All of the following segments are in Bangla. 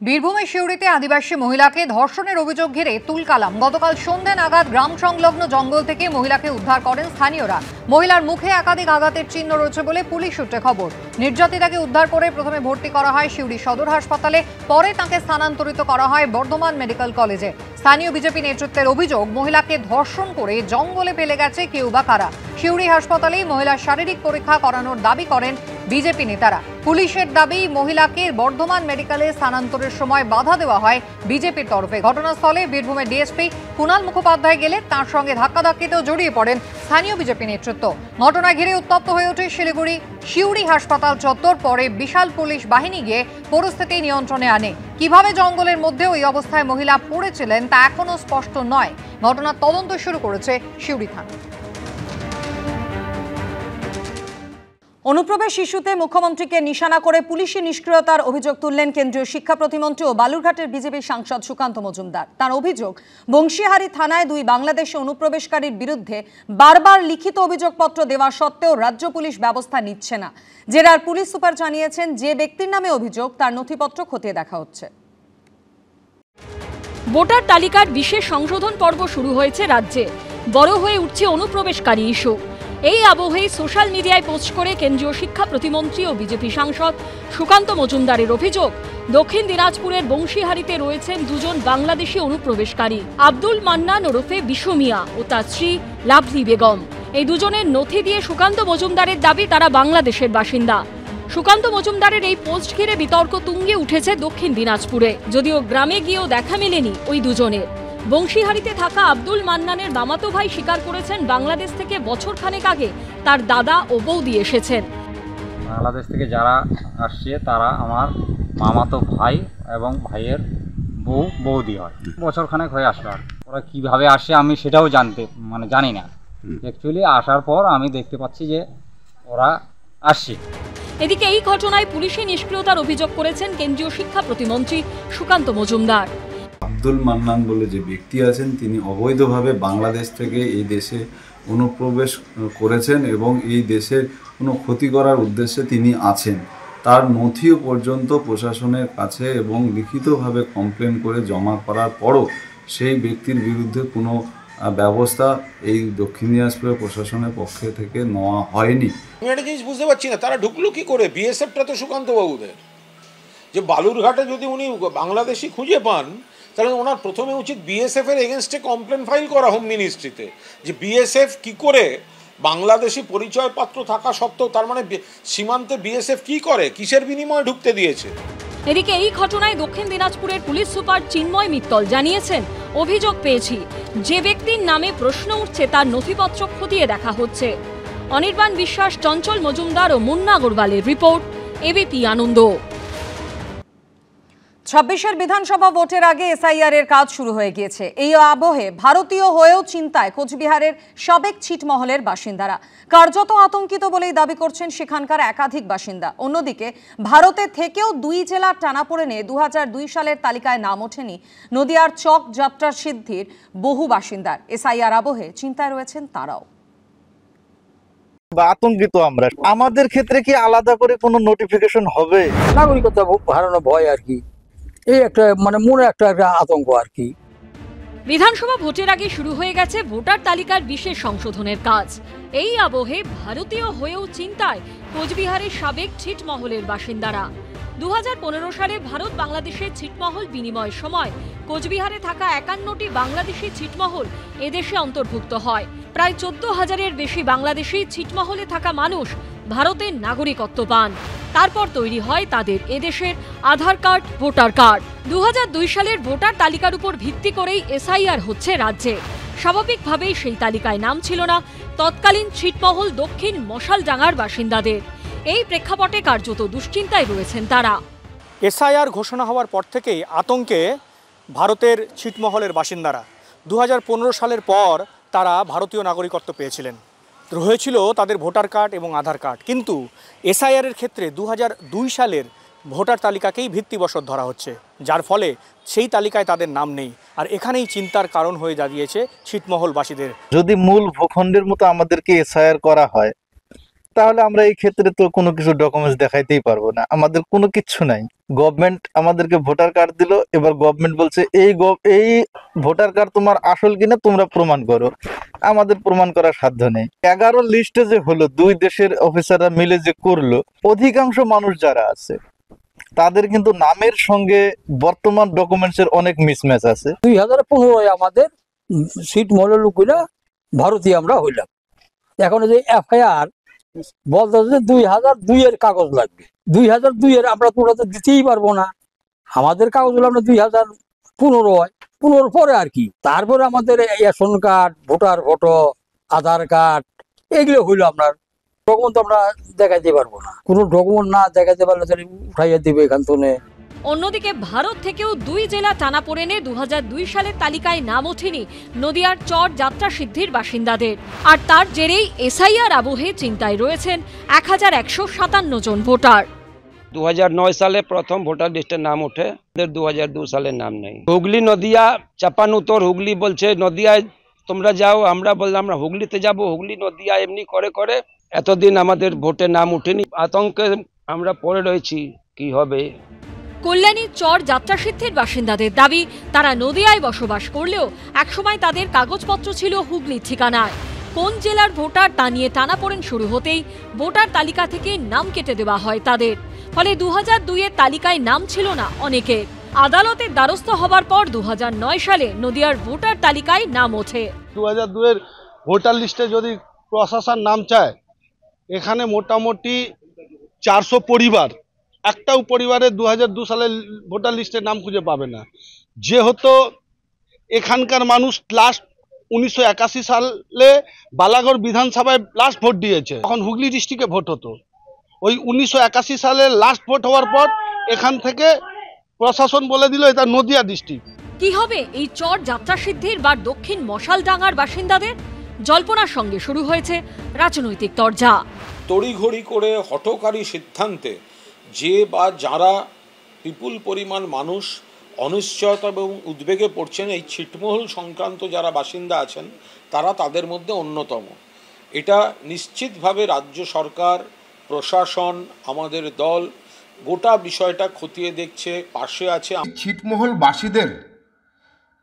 বীরভূমের সিউড়িতে আদিবাসী মহিলাকে ধর্ষণের অভিযোগ ঘিরে তুলকালাম। গতকাল সন্ধ্যা নাগাদ গ্রাম সংলগ্ন জঙ্গল থেকে মহিলাকে উদ্ধার করেন স্থানীয়রা। মহিলার মুখে একাধিক আঘাতের চিহ্ন রয়েছে বলে পুলিশ সূত্রে খবর। নির্যাতিতাকে উদ্ধার করে প্রথমে ভর্তি করা হয় সিউড়ি সদর হাসপাতালে, পরে তাকে স্থানান্তরিত করা হয় বর্ধমান মেডিকেল কলেজে। স্থানীয় বিজেপি নেতৃত্বের অভিযোগ, মহিলাকে ধর্ষণ করে জঙ্গলে ফেলে গেছে কেউ বা কারা। সিউড়ি হাসপাতালেই মহিলার শারীরিক পরীক্ষা করানোর দাবি করেন বিজেপি নেতারা। পুলিশের দাবি, মহিলাকে বর্ধমান মেডিকেলে স্থানান্তরের সময় বাধা দেওয়া হয় বিজেপির তরফে। ঘটনাস্থলে বীরভূমের ডিএসপি কুণাল মুখোপাধ্যায় গেলে তার সঙ্গে ধাক্কাধাক্কিতেও জড়িয়ে পড়েন স্থানীয় বিজেপি নেতৃত্ব। ঘটনা ঘিরে উত্তপ্ত হয়ে ওঠে শিলিগুড়ি সিউড়ি হাসপাতাল চত্বর। পরে বিশাল পুলিশ বাহিনী গিয়ে পরিস্থিতি নিয়ন্ত্রণে আনে। কিভাবে জঙ্গলের মধ্যে ওই অবস্থায় মহিলা পড়েছিলেন তা এখনো স্পষ্ট নয়। ঘটনার তদন্ত শুরু করেছে সিউড়ি থানা। অনুপ্রবেশ ইস্যুতে মুখ্যমন্ত্রীকে নিশানা করে পুলিশি নিষ্ক্রিয়তার অভিযোগ তুললেন কেন্দ্রীয় শিক্ষা প্রতিমন্ত্রী ও বালুরঘাটের বিজেপি সাংসদ সুকান্ত মজুমদার। তার অভিযোগ, বংশীহারি থানায় দুই বাংলাদেশি অনুপ্রবেশকারীর বিরুদ্ধে বারবার লিখিত অভিযোগপত্র দেওয়া সত্ত্বেও রাজ্য পুলিশ ব্যবস্থা নিচ্ছে না। জেলার পুলিশ সুপার জানিয়েছেন, যে ব্যক্তির নামে অভিযোগ তার নথিপত্র খতিয়ে দেখা হচ্ছে। ভোটার তালিকার বিশেষ সংশোধন পর্ব শুরু হয়েছে রাজ্যে। বড় হয়ে উঠছে অনুপ্রবেশকারী ইস্যু। এই আবহেই সোশ্যাল মিডিয়ায় পোস্ট করে কেন্দ্রীয় শিক্ষা প্রতিমন্ত্রী ও বিজেপি সাংসদ সুকান্ত মজুমদারের অভিযোগ, দক্ষিণ দিনাজপুরের বংশীহারিতে রয়েছেন দুজন বাংলাদেশি অনুপ্রবেশকারী, আব্দুল মান্নান ওরফে বিশু মিয়া ও তার স্ত্রী লাভলি বেগম। এই দুজনের নথি দিয়ে সুকান্ত মজুমদারের দাবি তারা বাংলাদেশের বাসিন্দা। সুকান্ত মজুমদারের এই পোস্ট ঘিরে বিতর্ক তুঙ্গে উঠেছে দক্ষিণ দিনাজপুরে, যদিও গ্রামে গিয়েও দেখা মেলেনি ওই দুজনের। বংশীহারিতে থাকা আব্দুল মান্নানের মামাতো ভাই স্বীকার করেছেন, বাংলাদেশ থেকে বছরখানেক আগে তার দাদা ও বৌদি এসেছেন। বাংলাদেশ থেকে যারা আসছে তারা আমার মামাতো ভাই এবং ভাইয়ের বৌদি হয়। বছরখানেক হয়ে আসলো। আর ওরা কীভাবে আসে আমি সেটাও জানি না। অ্যাকচুয়ালি আসার পর আমি দেখতে পাচ্ছি যে ওরা আসছে। এদিকে এই ঘটনায় পুলিশি নিষ্ক্রিয়তার অভিযোগ করেছেন কেন্দ্রীয় শিক্ষা প্রতিমন্ত্রী সুকান্ত মজুমদার। আব্দুল মান্নান বলে যে ব্যক্তি আছেন, তিনি অবৈধভাবে বাংলাদেশ থেকে এই দেশে অনুপ্রবেশ করেছেন এবং এই দেশের কোনো ক্ষতি করার উদ্দেশ্যে তিনি আছেন। তার নথিও পর্যন্ত প্রশাসনের কাছে এবং লিখিতভাবে কমপ্লেন করে জমা করার পরও সেই ব্যক্তির বিরুদ্ধে কোনো ব্যবস্থা এই দক্ষিণ দিনাজপুরের প্রশাসনের পক্ষে থেকে নেওয়া হয়নি। আমি একটা জিনিস বুঝতে পারছি না, তারা ঢুকলো কি করে? বিএসএফটা তো সুকান্ত বাবুদের, যে বালুরঘাটে যদি উনি বাংলাদেশি খুঁজে পান তাহলে ওনার প্রথমে উচিত বিএসএফ এর এগেনস্টে কমপ্লেন ফাইল করা হোম মিনিস্ট্রিতে, যে বিএসএফ কি করে বাংলাদেশি পরিচয়পত্র থাকা সত্ত্বেও, তার মানে সীমান্তে বিএসএফ কি করে, কিসের বিনিময়ে ঢুকতে দিয়েছে। এদিকে এই ঘটনায় দক্ষিণ দিনাজপুরের পুলিশ সুপার চিন্ময় মিত্তল জানিয়েছেন, অভিযোগ পেয়েছি, যে ব্যক্তির নামে প্রশ্ন উঠছে তার নথিপত্র খতিয়ে দেখা হচ্ছে। অনির্বাণ বিশ্বাস, চঞ্চল মজুমদার ও মুন্না আগরওয়ালের রিপোর্ট, এবিপি আনন্দ। 26-এর বিধানসভা ভোটের আগে এসআইআর এর কাজ শুরু হয়ে গিয়েছে। এই আবহে ভারতীয় হয়েও চিন্তায় কোচবিহারের সাবেক ছিটমহলের বাসিন্দারা। কার্যত আতঙ্কিত বলেই দাবি করছেন সেখানকার একাধিক বাসিন্দা। অন্যদিকে ভারতে থেকেও দুই জেলার টানাপোড়েনে 2002 সালের তালিকায় নাম ওঠেনি নদিয়ার চক যাত্রার সিদ্ধির বহু বাসিন্দার। এসআইআর আবহে চিন্তায় রয়েছেন তারাও। আতঙ্কিত আমরা। আমাদের ক্ষেত্রে কি আলাদা করে কোনো নোটিফিকেশন হবে? নাগরিকত্ব হারানো ভয় আর কি, এই একটা মনে একটা আতঙ্ক আর কি। বিধানসভা ভোটের আগে শুরু হয়ে গেছে ভোটার তালিকার বিশেষ সংশোধনের কাজ। এই আবহে ভারতীয় হয়েও চিন্তায় কোচবিহারের সাবেক ছিটমহলের বাসিন্দারা। 2015 সালে ভারত বাংলাদেশের ছিটমহল বিনিময়ের সময় কোচবিহারে থাকা 51টি বাংলাদেশি ছিটমহল এদেশে অন্তর্ভুক্ত হয়। প্রায় 14,000-এর বেশি বাংলাদেশি ছিটমহলে থাকা মানুষ ভারতের নাগরিকত্ব পান। তারপর তৈরি হয় তাদের এদেশের আধার কার্ড, ভোটার কার্ড। 2002 সালের ভোটার তালিকার উপর ভিত্তি করেই এসআইআর হচ্ছে রাজ্যে। স্বাভাবিকভাবেই সেই তালিকায় নাম ছিল না তৎকালীন ছিটমহল দক্ষিণ মশালডাঙ্গার বাসিন্দাদের। এই প্রেক্ষাপটে কার্যত দুশ্চিন্তায় রয়েছেন তারা। এসআইআর ঘোষণা হওয়ার পর থেকেই আতঙ্কে ভারতের ছিটমহলের বাসিন্দারা। 2015 সালের পর তারা ভারতীয় নাগরিকত্ব পেয়েছিলেন, রয়েছিল তাদের ভোটার কার্ড এবং আধার কার্ড। কিন্তু এসআইআরের ক্ষেত্রে 2002 সালের ভোটার তালিকাকেই ভিত্তিবশত ধরা হচ্ছে, যার ফলে সেই তালিকায় তাদের নাম নেই। আর এখানেই চিন্তার কারণ হয়ে দাঁড়িয়েছে ছিটমহলবাসীদের। যদি মূল ভূখণ্ডের মতো আমাদেরকে এসআইআর করা হয় তাহলে আমরা এই ক্ষেত্রে তো কোনো কিছু ডকুমেন্টস দেখাইতেই পারবো না, আমাদের কোনো কিছু নাই। গভর্নমেন্ট আমাদেরকে ভোটার কার্ড দিল, এবার গভর্নমেন্ট বলছে এই ভোটার কার্ড তোমার আসল কিনা তোমরা প্রমাণ করো। আমাদের প্রমাণ করার সাধ্য নেই। 11 লিস্টে যে হলো, দুই দেশের অফিসাররা মিলে যে করলো, অধিকাংশ মানুষ যারা আছে তাদের কিন্তু নামের সঙ্গে বর্তমান ডকুমেন্টস এর অনেক মিসম্যাচ আছে। 2015 আমাদের ছিটমহলের লোকেরা ভারতীয় আমরা হইলাম। এখন যে FIR বলতে 2002 কাগজ লাগবে, 2002 আমরা তোরা তো দিতেই পারবো না। আমাদের কাগজ হলো আমরা 2015 পরে আর কি। তারপরে আমাদের রেশন কার্ড, ভোটার ফটো, আধার কার্ড এগুলো হইলো। আপনার ডকুমেন্ট তো আমরা দেখাইতে পারবো না, কোনো ডকুমেন্ট না দেখাইতে পারলে তাহলে উঠাইয়া দিবে এখান থেকে। অন্যদিকে ভারত থেকেও 2 জেলা টানাপোড়েনে 2002 সালের তালিকায় নাম ওঠেনি নদিয়ার চর যাত্রা সিদ্ধির বাসিন্দাদের। আর তার জেরেই এসআইআর আবহে চিন্তায় রয়েছেন 1157 জন ভোটার। 2009 সালে প্রথম ভোটার লিস্টের নাম ওঠে, 2002 সালের নাম নেই। হুগলি নদিয়া চাপানুতর, হুগলি বলছে নদিয়ায় তোমরা যাও, আমরা বললাম আমরা হুগলিতে যাব। হুগলি নদিয়া এমনি করে করে এতদিন আমাদের ভোটে নাম উঠেনি। আতঙ্কে আমরা পড়ে রয়েছি কি হবে। কল্যাণীর চর যাত্রা সিদ্ধির বাসিন্দাদের দাবি, তারা নদিয়ায় বসবাস করলেও একসময় তাদের কাগজপত্র ছিল হুগলির ঠিকানায়। কোন জেলার ভোটার তা নিয়ে টানাপোড়েন শুরু হতেই ভোটার তালিকা থেকে নাম কেটে দেওয়া হয় তাদের। ফলে 2002-এর তালিকায় নাম ছিল না অনেকের। আদালতের দ্বারস্থ হবার পর 2009 সালে নদিয়ার ভোটার তালিকায় নাম ওঠে। 2002-এর ভোটার লিস্টে যদি প্রশাসন নাম চায়, এখানে মোটামুটি 400 পরিবার, একটাও পরিবারের 2002 সালের ভোটার লিস্টের নাম খুঁজে পাবে না। যেহেতু এখানকার মানুষ লাস্ট 1981 সালে বালাগড় বিধানসভায় লাস্ট ভোট দিয়েছে, তখন হুগলি ডিস্ট্রিক্টে ভোট হতো। ওই 1981 সালে লাস্ট ভোট হওয়ার পর এখান থেকে প্রশাসন বলে দিল এটা নদিয়া ডিস্ট্রিক্ট। কি হবে এই চর যাত্রা সিদ্ধির বা দক্ষিণ মশালডাঙ্গার বাসিন্দাদের? জল্পনার সঙ্গে শুরু হয়েছে রাজনৈতিক তরজা। তড়িঘড়ি করে হঠকারী সিদ্ধান্তে যে বা যারা বিপুল পরিমাণ মানুষ অনিশ্চয়তা এবং উদ্বেগে পড়ছেন, এই ছিটমহল সংক্রান্ত যারা বাসিন্দা আছেন তারা তাদের মধ্যে অন্যতম। এটা নিশ্চিতভাবে রাজ্য সরকার, প্রশাসন, আমাদের দল গোটা বিষয়টা খতিয়ে দেখছে, পাশে আছে। ছিটমহলবাসীদের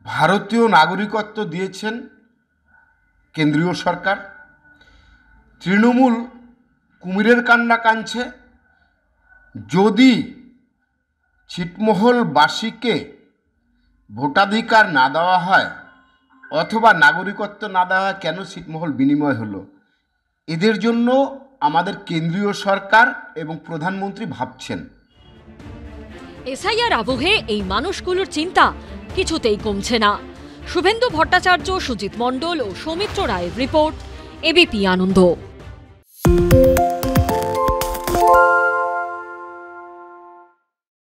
ভারতীয় নাগরিকত্ব দিয়েছেন কেন্দ্রীয় সরকার। তৃণমূল কুমিরের কান্না কাঁদছে। যদি ছিটমহলবাসীকে ভোটাধিকার না দেওয়া হয় অথবা নাগরিকত্ব না দেওয়া হয়, কেন ছিটমহল বিনিময় হলো, এদের জন্য আমাদের কেন্দ্রীয় সরকার এবং প্রধানমন্ত্রী ভাবছেন। এসআইআর আবহে এই মানুষগুলোর চিন্তা কিছুতেই কমছে না। শুভেন্দু ভট্টাচার্য, সুজিত মণ্ডল ও সৌমিত্র রায়ের রিপোর্ট, এবিপি আনন্দ।